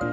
En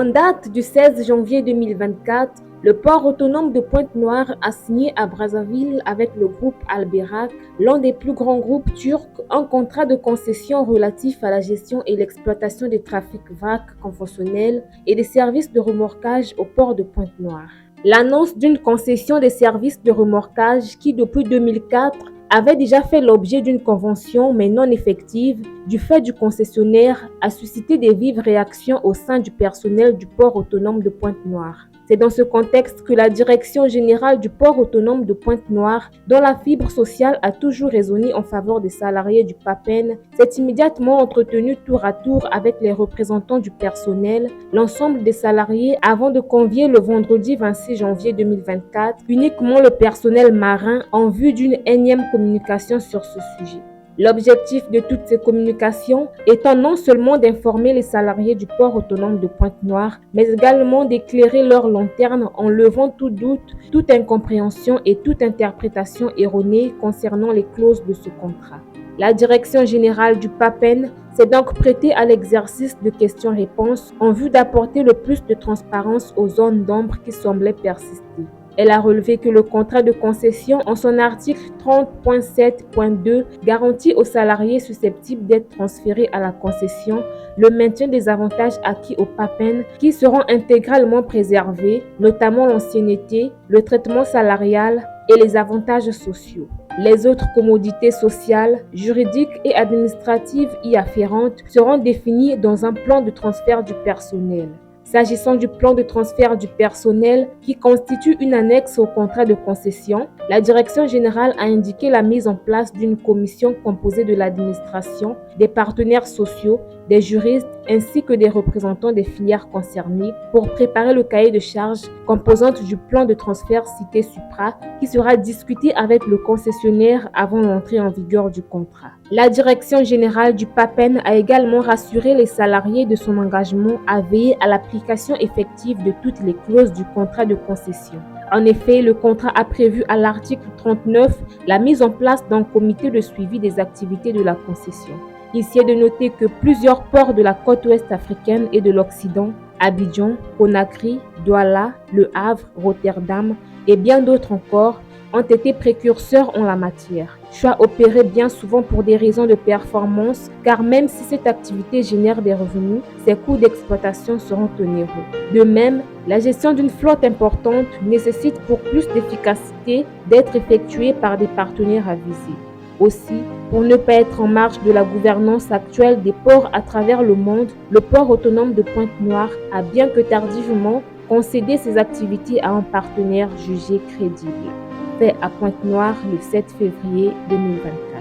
date du 16 janvier 2024, le port autonome de Pointe-Noire a signé à Brazzaville avec le groupe Alberac, l'un des plus grands groupes turcs, un contrat de concession relatif à la gestion et l'exploitation des trafics vrac conventionnels et des services de remorquage au port de Pointe-Noire. L'annonce d'une concession des services de remorquage qui, depuis 2004, avait déjà fait l'objet d'une convention mais non effective du fait du concessionnaire a suscité des vives réactions au sein du personnel du port autonome de Pointe-Noire. C'est dans ce contexte que la Direction générale du port autonome de Pointe-Noire, dont la fibre sociale a toujours résonné en faveur des salariés du PAPEN, s'est immédiatement entretenue tour à tour avec les représentants du personnel, l'ensemble des salariés, avant de convier le vendredi 26 janvier 2024 uniquement le personnel marin en vue d'une énième communication sur ce sujet. L'objectif de toutes ces communications étant non seulement d'informer les salariés du port autonome de Pointe-Noire, mais également d'éclairer leur lanterne en levant tout doute, toute incompréhension et toute interprétation erronée concernant les clauses de ce contrat. La Direction générale du PAPEN s'est donc prêtée à l'exercice de questions-réponses en vue d'apporter le plus de transparence aux zones d'ombre qui semblaient persister. Elle a relevé que le contrat de concession, en son article 30.7.2, garantit aux salariés susceptibles d'être transférés à la concession le maintien des avantages acquis au PAPEN qui seront intégralement préservés, notamment l'ancienneté, le traitement salarial et les avantages sociaux. Les autres commodités sociales, juridiques et administratives y afférentes seront définies dans un plan de transfert du personnel. S'agissant du plan de transfert du personnel qui constitue une annexe au contrat de concession, la Direction générale a indiqué la mise en place d'une commission composée de l'administration, des partenaires sociaux, des juristes ainsi que des représentants des filières concernées pour préparer le cahier de charges composante du plan de transfert cité supra qui sera discuté avec le concessionnaire avant l'entrée en vigueur du contrat. La Direction générale du PAPEN a également rassuré les salariés de son engagement à veiller à l'application effective de toutes les clauses du contrat de concession. En effet, le contrat a prévu à l'article 39 la mise en place d'un comité de suivi des activités de la concession. Ici est de noter que plusieurs ports de la côte ouest africaine et de l'Occident, Abidjan, Conakry, Douala, Le Havre, Rotterdam et bien d'autres encore, ont été précurseurs en la matière. Choix opéré bien souvent pour des raisons de performance, car même si cette activité génère des revenus, ses coûts d'exploitation seront onéreux. De même, la gestion d'une flotte importante nécessite pour plus d'efficacité d'être effectuée par des partenaires avisés. Aussi, pour ne pas être en marge de la gouvernance actuelle des ports à travers le monde, le port autonome de Pointe-Noire a bien que tardivement concédé ses activités à un partenaire jugé crédible. Fait à Pointe-Noire le 7 février 2024.